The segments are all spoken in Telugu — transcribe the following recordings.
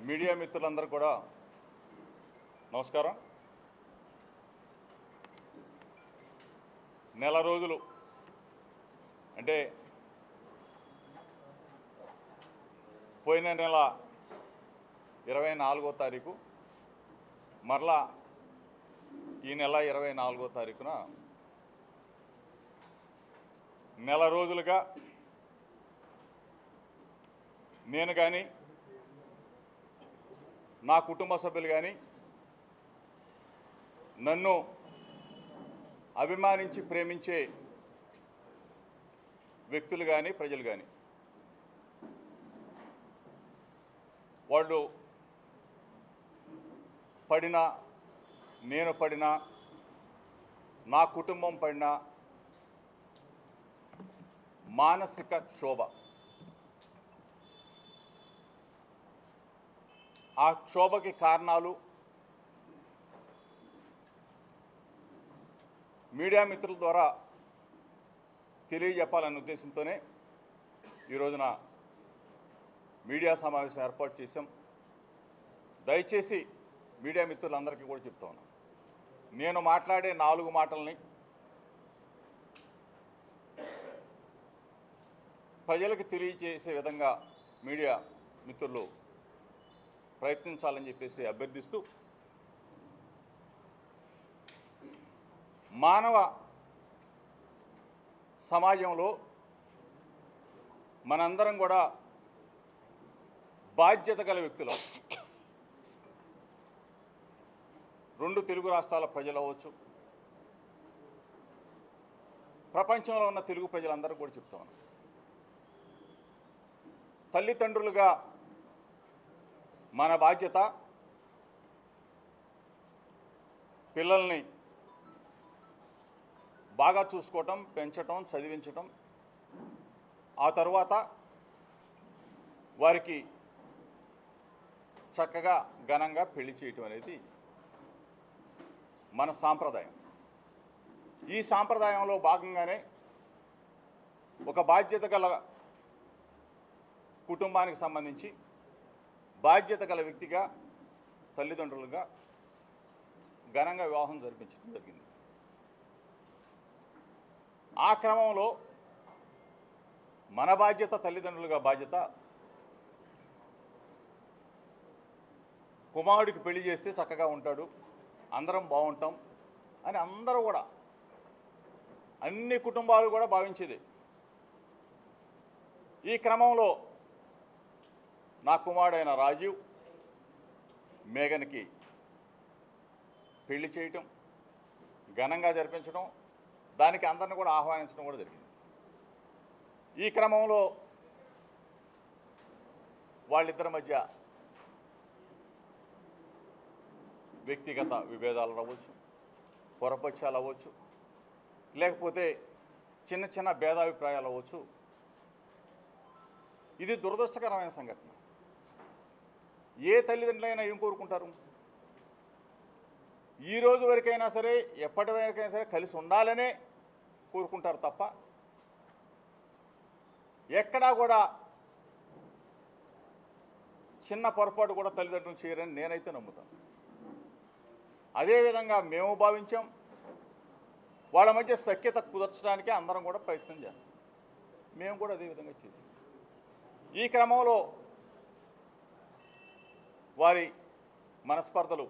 మీడియా మిత్రులందరూ కూడా నమస్కారం. నెల రోజులు అంటే పోయిన నెల 24వ తారీఖు మరలా ఈ నెల 24వ తారీఖున నెల రోజులుగా నేను కానీ నా కుటుంబ సభ్యులు కానీ నన్ను అభిమానించి ప్రేమించే వ్యక్తులు కానీ ప్రజలు కానీ వాళ్ళు పడినా నేను పడినా నా కుటుంబం పడినా మానసిక క్షోభ, ఆ క్షోభకి కారణాలు మీడియా మిత్రుల ద్వారా తెలియజెప్పాలనే ఉద్దేశంతోనే ఈ రోజున మీడియా సమావేశం ఏర్పాటు చేశాం. దయచేసి మీడియా మిత్రులందరికీ కూడా చెప్తా ఉన్నాను, నేను మాట్లాడే 4 మాటల్ని ప్రజలకు తెలియజేసే విధంగా మీడియా మిత్రులు ప్రయత్నించాలని చెప్పేసి అభ్యర్థిస్తూ, మానవ సమాజంలో మనందరం కూడా బాధ్యత గల వ్యక్తులు. 2 తెలుగు రాష్ట్రాల ప్రజలు అవ్వచ్చు, ప్రపంచంలో ఉన్న తెలుగు ప్రజలందరూ కూడా చెప్తా ఉన్నాం, తల్లిదండ్రులుగా మన బాధ్యత పిల్లల్ని బాగా చూసుకోవటం, పెంచటం, చదివించటం, ఆ తర్వాత వారికి చక్కగా ఘనంగా పెళ్లి చేయటం అనేది మన సాంప్రదాయం. ఈ సాంప్రదాయంలో భాగంగానే ఒక బాధ్యత గల కుటుంబానికి సంబంధించి బాధ్యత గల వ్యక్తిగా తల్లిదండ్రులుగా ఘనంగా వివాహం జరిపించడం జరిగింది. ఆ క్రమంలో మన బాధ్యత, తల్లిదండ్రులుగా బాధ్యత, కుమారుడికి పెళ్లి చేస్తే చక్కగా ఉంటాడు, అందరం బాగుంటాం అని అందరూ కూడా, అన్ని కుటుంబాలు కూడా భావించేది. ఈ క్రమంలో నా కుమారుడైన రాజీవ్ మేఘన్కి పెళ్లి చేయటం, ఘనంగా జరిపించడం, దానికి అందరిని కూడా ఆహ్వానించడం కూడా జరిగింది. ఈ క్రమంలో వాళ్ళిద్దరి మధ్య వ్యక్తిగత విభేదాలు అవ్వచ్చు, పొరపక్షాలు అవ్వచ్చు, లేకపోతే చిన్న చిన్న భేదాభిప్రాయాలు అవ్వచ్చు. ఇది దురదృష్టకరమైన సంఘటన. ఏ తల్లిదండ్రులైనా ఏం కోరుకుంటారు? ఈ రోజు వరకైనా సరే, ఎప్పటి వరకైనా సరే కలిసి ఉండాలనే కోరుకుంటారు తప్ప ఎక్కడా కూడా చిన్న పొరపాటు కూడా తల్లిదండ్రులు చేయరని నేనైతే నమ్ముతాను. అదేవిధంగా మేము భావించాం. వాళ్ళ మధ్య సఖ్యత కుదర్చడానికే అందరం కూడా ప్రయత్నం చేస్తాం. మేము కూడా అదేవిధంగా చేసాం. ఈ క్రమంలో వారి మనస్పర్ధలు,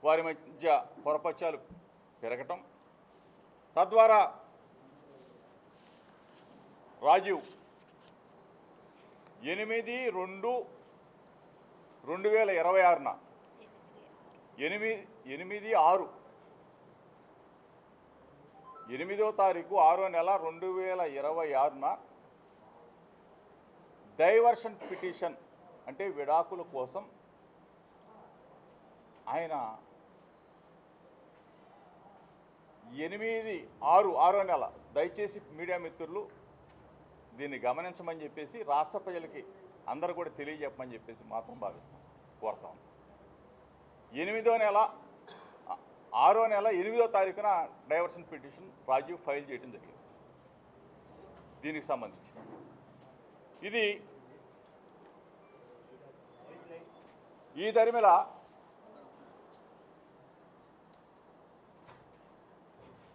వారి మధ్య పొరపక్షాలు పెరగటం, తద్వారా రాజీవ్ 8/2/2026న 8వ తారీఖు 6వ నెల 2026న డైవర్షన్ పిటిషన్ అంటే విడాకుల కోసం ఆయన 8/6వ నెల, దయచేసి మీడియా మిత్రులు దీన్ని గమనించమని చెప్పేసి రాష్ట్ర ప్రజలకి అందరూ కూడా తెలియజెప్పమని చెప్పేసి మాత్రం భావిస్తాం, కోరుతాం. 8వ నెల 6వ నెల 8వ తారీఖున డైవర్షన్ పిటిషన్ రాజీవ్ ఫైల్ చేయడం జరిగింది. దీనికి సంబంధించి ఇది ఈ దరిమిల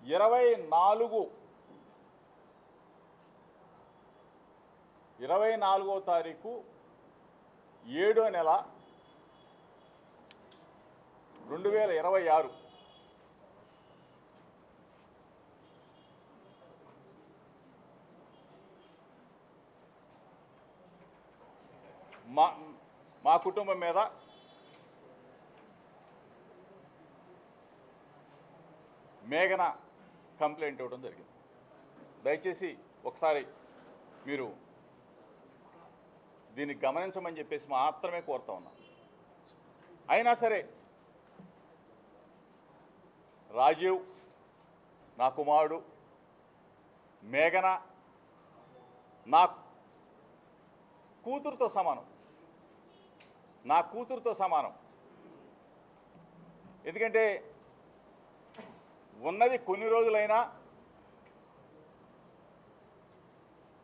24వ తారీఖు 7వ నెల 2026 మా కుటుంబం మీద మేఘన కంప్లైంట్ ఇవ్వడం జరిగింది. దయచేసి ఒకసారి మీరు దీన్ని గమనించమని చెప్పేసి మాత్రమే కోరుతా ఉన్నాను. అయినా సరే రాజీవ్ నా కుమారుడు, మేఘన నా కూతురుతో సమానం. ఎందుకంటే ఉన్నది కొన్ని రోజులైనా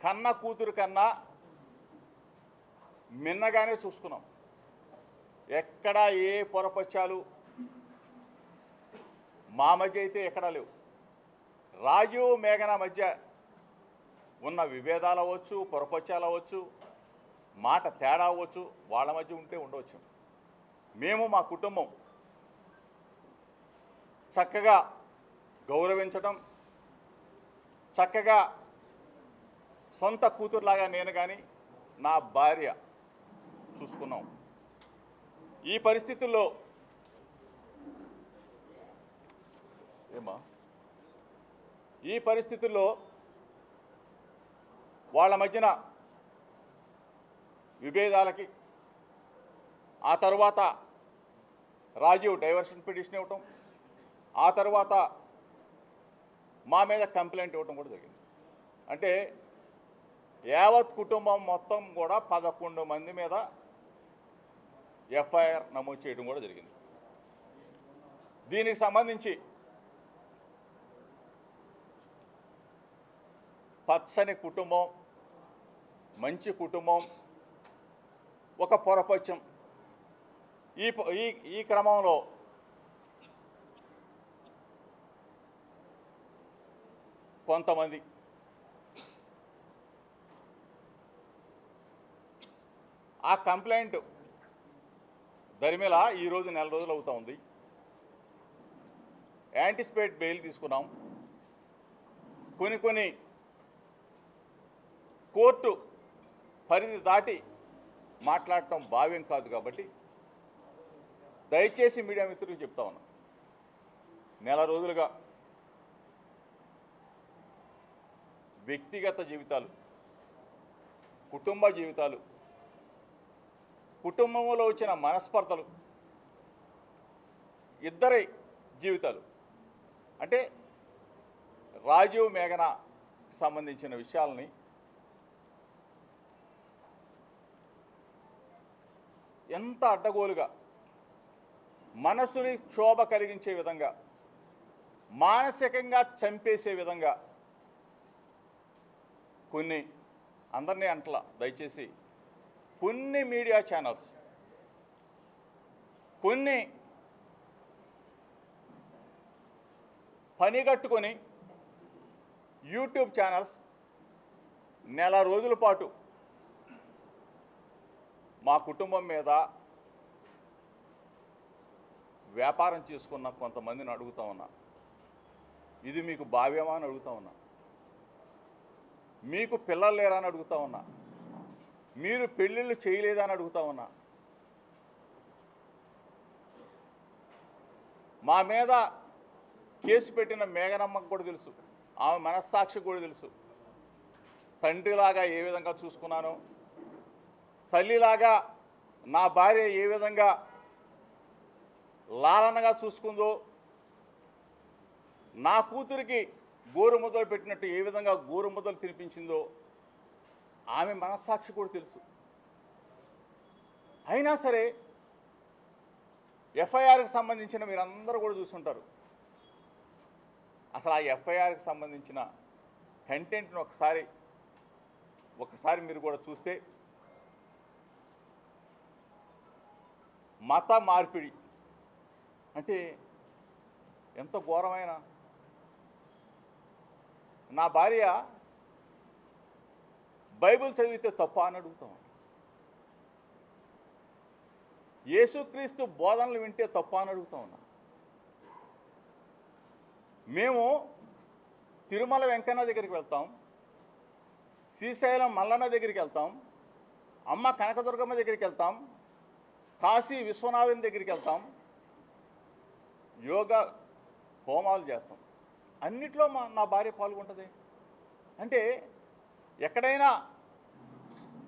కన్న కూతురు కన్నా మిన్నగానే చూసుకున్నాం. ఎక్కడా ఏ పొరపచ్చాలు మా మధ్య అయితే ఎక్కడా లేవు. రాజీవ్ మేఘన మధ్య ఉన్న విభేదాలు అవ్వచ్చు, పొరపచ్చాలు అవ్వచ్చు, మాట తేడా అవ్వచ్చు, వాళ్ళ మధ్య ఉంటే ఉండవచ్చు. మేము మా కుటుంబం చక్కగా గౌరవించడం, చక్కగా సొంత కూతురులాగా నేను కానీ నా భార్య చూసుకున్నాం. ఈ పరిస్థితుల్లో వాళ్ళ మధ్యన విభేదాలకి ఆ తర్వాత రాజీవ్ డైవర్షన్ పిటిషన్ ఇవ్వటం, ఆ తర్వాత మా మీద కంప్లైంట్ ఇవ్వటం కూడా జరిగింది. అంటే యావత్ కుటుంబం మొత్తం కూడా 11 మంది మీద ఎఫ్ఐఆర్ నమోదు చేయడం కూడా జరిగింది. దీనికి సంబంధించి పచ్చని కుటుంబం, మంచి కుటుంబం, ఒక పొరపచ్చం. ఈ క్రమంలో కొంతమంది ఆ కంప్లైంట్ దరిమిల ఈరోజు నెల రోజులు అవుతా ఉంది. యాంటిసిపేట్ బెయిల్ తీసుకున్నాం. కొన్ని కోర్టు పరిధి దాటి మాట్లాడటం భావ్యం కాదు. కాబట్టి దయచేసి మీడియా మిత్రులకు చెప్తా ఉన్నాం, నెల రోజులుగా వ్యక్తిగత జీవితాలు, కుటుంబ జీవితాలు, కుటుంబంలో వచ్చిన మనస్పర్ధలు, ఇద్దరి జీవితాలు, అంటే రాజీవ్ మేఘన సంబంధించిన విషయాలని ఎంత అడ్డగోలుగా, మనసుని క్షోభ కలిగించే విధంగా, మానసికంగా చంపేసే విధంగా కొన్ని, అందరినీ అంటలా దయచేసి, కొన్ని మీడియా ఛానల్స్, కొన్ని పనిగట్టుకొని యూట్యూబ్ ఛానల్స్ నెల రోజుల పాటు మా కుటుంబం మీద వ్యాపారం చేసుకున్న కొంతమందిని అడుగుతా ఉన్నా, ఇది మీకు భావ్యమా అని అడుగుతా ఉన్నా. మీకు పిల్లలు లేరా అని అడుగుతా ఉన్నా. మీరు పెళ్ళిళ్ళు చేయలేదా అని అడుగుతా ఉన్నా. మా మీద కేసు పెట్టిన మేఘనమ్మకు కూడా తెలుసు, ఆమె మనస్సాక్షికి కూడా తెలుసు. తండ్రిలాగా ఏ విధంగా చూసుకున్నానో, తల్లిలాగా నా భార్య ఏ విధంగా లాలనగా చూసుకుందో, నా కూతురికి గోరుముద్దలు పెట్టినట్టు ఏ విధంగా గోరుముద్దలు తినిపించిందో ఆమె మనస్సాక్షి కూడా తెలుసు. అయినా సరే ఎఫ్ఐఆర్కి సంబంధించిన మీరందరూ కూడా చూసుంటారు. అసలు ఆ ఎఫ్ఐఆర్కి సంబంధించిన కంటెంట్ను ఒకసారి మీరు కూడా చూస్తే మత మార్పిడి అంటే ఎంత ఘోరమైన. నా భార్య బైబిల్ చదివితే తప్ప అని అడుగుతాం. యేసుక్రీస్తు బోధనలు వింటే తప్ప అని అడుగుతా ఉన్నా. మేము తిరుమల వెంకన్న దగ్గరికి వెళ్తాం, శ్రీశైలం మల్లన్న దగ్గరికి వెళ్తాం, అమ్మ కనకదుర్గమ్మ దగ్గరికి వెళ్తాం, కాశీ విశ్వనాథుని దగ్గరికి వెళ్తాం, యోగా హోమాలు చేస్తాం. అన్నిట్లో నా భార్య పాల్గొంటుంది. అంటే ఎక్కడైనా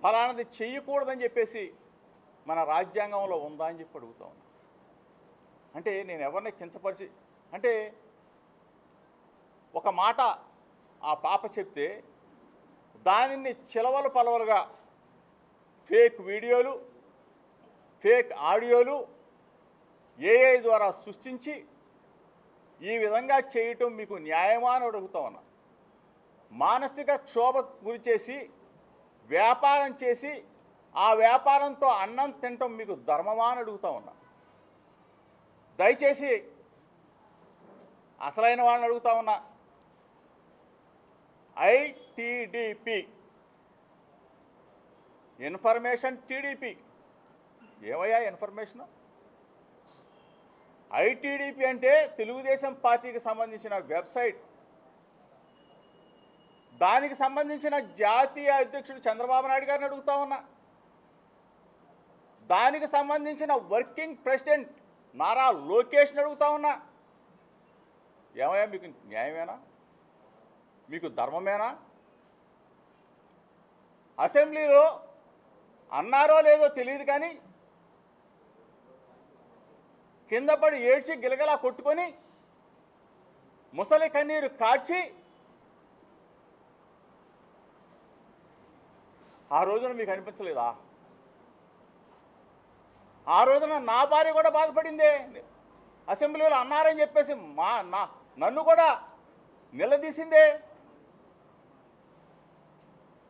ఫలానది చెయ్యకూడదని చెప్పేసి మన రాజ్యాంగంలో ఉందా అని చెప్పి అడుగుతా ఉన్నా. అంటే నేను ఎవరిని కించపరిచి అంటే ఒక మాట ఆ పాప చెప్తే దానిని చిలవలు పలవలుగా ఫేక్ వీడియోలు, ఫేక్ ఆడియోలు ఏఐ ద్వారా సృష్టించి ఈ విధంగా చేయటం మీకు న్యాయమా అని అడుగుతా ఉన్నా. మానసిక క్షోభ గురి చేసి వ్యాపారం చేసి ఆ వ్యాపారంతో అన్నం తినటం మీకు ధర్మమా అని అడుగుతా ఉన్నా. దయచేసి అసలైన వాళ్ళని అడుగుతా ఉన్నా. ఐటీడీపీ ఇన్ఫర్మేషన్ టీడీపీ ఏమయ్యా ఇన్ఫర్మేషన్? ఐటీడీపీ అంటే తెలుగుదేశం పార్టీకి సంబంధించిన వెబ్సైట్. దానికి సంబంధించిన జాతీయ అధ్యక్షుడు చంద్రబాబు నాయుడు గారిని అడుగుతా ఉన్నా. దానికి సంబంధించిన వర్కింగ్ ప్రెసిడెంట్ నారా లోకేష్ని అడుగుతా ఉన్నా. ఏమయ్యా మీకు న్యాయమేనా? మీకు ధర్మమేనా? అసెంబ్లీలో అన్నారో లేదో తెలియదు కానీ కింద పడి ఏడ్చి గిలగలా కొట్టుకొని ముసలి కన్నీరు కార్చి ఆ రోజున మీకు అనిపించలేదా? ఆ రోజున నా భార్య కూడా బాధపడిందే. అసెంబ్లీలో అన్నారని చెప్పేసి నన్ను కూడా నిలదీసిందే.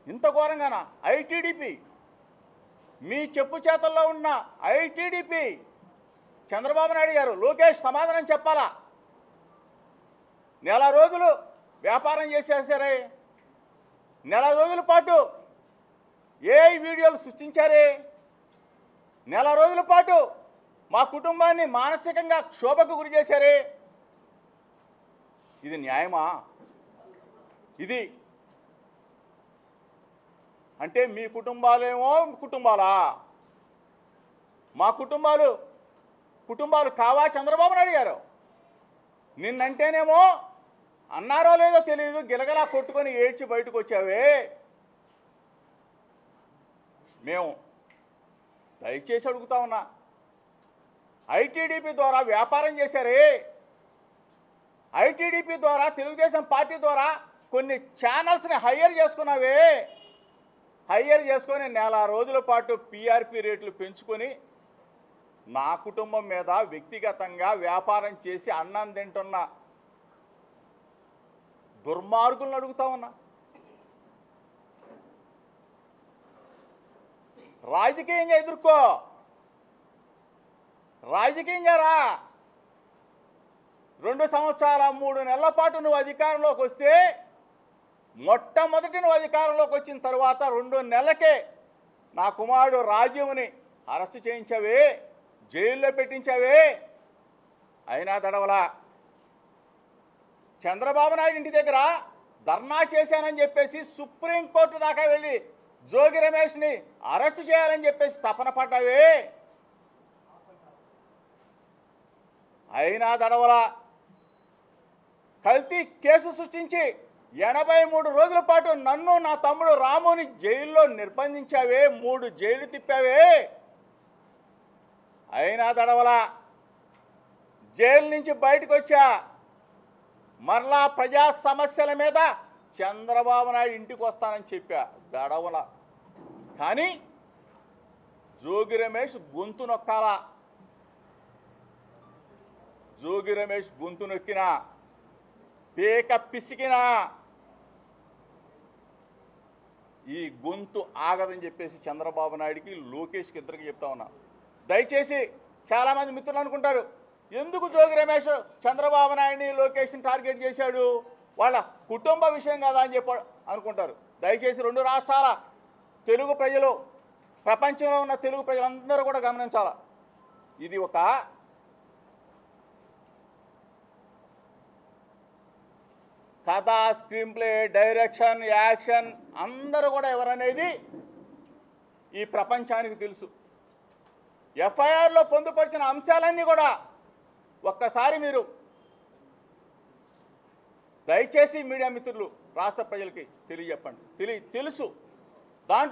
ఇంత ఘోరంగానా? ఐటీడీపీ మీ చెప్పు చేతల్లో ఉన్న ఐటీడీపీ చంద్రబాబు నాయుడు గారు, లోకేష్ సమాధానం చెప్పాలా. నెల రోజులు వ్యాపారం చేసేసారే, నెల రోజుల పాటు ఏఐ వీడియోలు సృష్టించారే, నెల రోజుల పాటు మా కుటుంబాన్ని మానసికంగా క్షోభకు గురి చేశారే. ఇది న్యాయమా? ఇది అంటే మీ కుటుంబాలేమో కుటుంబాలా? మా కుటుంబాలు కావా చంద్రబాబు నాయుడు గారు? నిన్నంటేనేమో అన్నారో లేదో తెలియదు గిలగలా కొట్టుకొని ఏడ్చి బయటకు వచ్చావే. మేము దయచేసి అడుగుతా ఉన్నా. ఐటీడీపీ ద్వారా వ్యాపారం చేశారే, ఐటీడీపీ ద్వారా తెలుగుదేశం పార్టీ ద్వారా కొన్ని ఛానల్స్ని హైయర్ చేసుకున్నావే. హైయర్ చేసుకొని నెల రోజుల పాటు పీఆర్పీ రేట్లు పెంచుకొని నా కుటుంబం మీద వ్యక్తిగతంగా వ్యాపారం చేసి అన్నం తింటున్న దుర్మార్గులను అడుగుతా ఉన్నా. రాజకీయంగా ఎదుర్కో, రాజకీయంగా రా. 2 సంవత్సరాల 3 నెలల పాటు నువ్వు అధికారంలోకి వస్తే, మొట్టమొదటి నువ్వు అధికారంలోకి వచ్చిన తర్వాత 2 నెలలకే నా కుమారుడు రాజీవ్ని అరెస్టు చేయించావే, జైల్లో పెట్టించావే. అయినా దడవలా. చంద్రబాబు నాయుడు ఇంటి దగ్గర ధర్నా చేశానని చెప్పేసి సుప్రీంకోర్టు దాకా వెళ్ళి జోగి రమేష్ని అరెస్ట్ చేయాలని చెప్పేసి తపన పడ్డావే. అయినా దడవలా. కల్తీ కేసు సృష్టించి 83 రోజుల పాటు నన్ను నా తమ్ముడు రాముని జైల్లో నిర్బంధించావే, 3 జైలు తిప్పావే. అయినా దడవలా. జైలు నుంచి బయటకు వచ్చా, మరలా ప్రజా సమస్యల మీద చంద్రబాబు నాయుడు ఇంటికి వస్తానని చెప్పా, దడవల. కానీ జోగి రమేష్ గొంతు నొక్కాలా. జోగి రమేష్ గొంతు నొక్కినా, పేక పిసికినా ఈ గొంతు ఆగదని చెప్పేసి చంద్రబాబు నాయుడికి, లోకేష్కి ఇద్దరికి చెప్తా ఉన్నా. దయచేసి చాలామంది మిత్రులు అనుకుంటారు, ఎందుకు జోగి రమేష్ చంద్రబాబు నాయుడిని, లోకేష్ని టార్గెట్ చేశాడు, వాళ్ళ కుటుంబ విషయం కదా అని చెప్పి అనుకుంటారు. దయచేసి రెండు రాష్ట్రాల తెలుగు ప్రజలు, ప్రపంచంలో ఉన్న తెలుగు ప్రజలందరూ కూడా గమనించాల. ఇది ఒక కథ, స్క్రీన్ ప్లే, డైరెక్షన్, యాక్షన్ అందరూ కూడా ఎవరనేది ఈ ప్రపంచానికి తెలుసు. ఎఫ్ఐఆర్లో పొందుపరిచిన అంశాలన్నీ కూడా ఒక్కసారి మీరు దయచేసి మీడియా మిత్రులు రాష్ట్ర ప్రజలకి తెలియజెప్పండి. తెలుసు దాంట్లో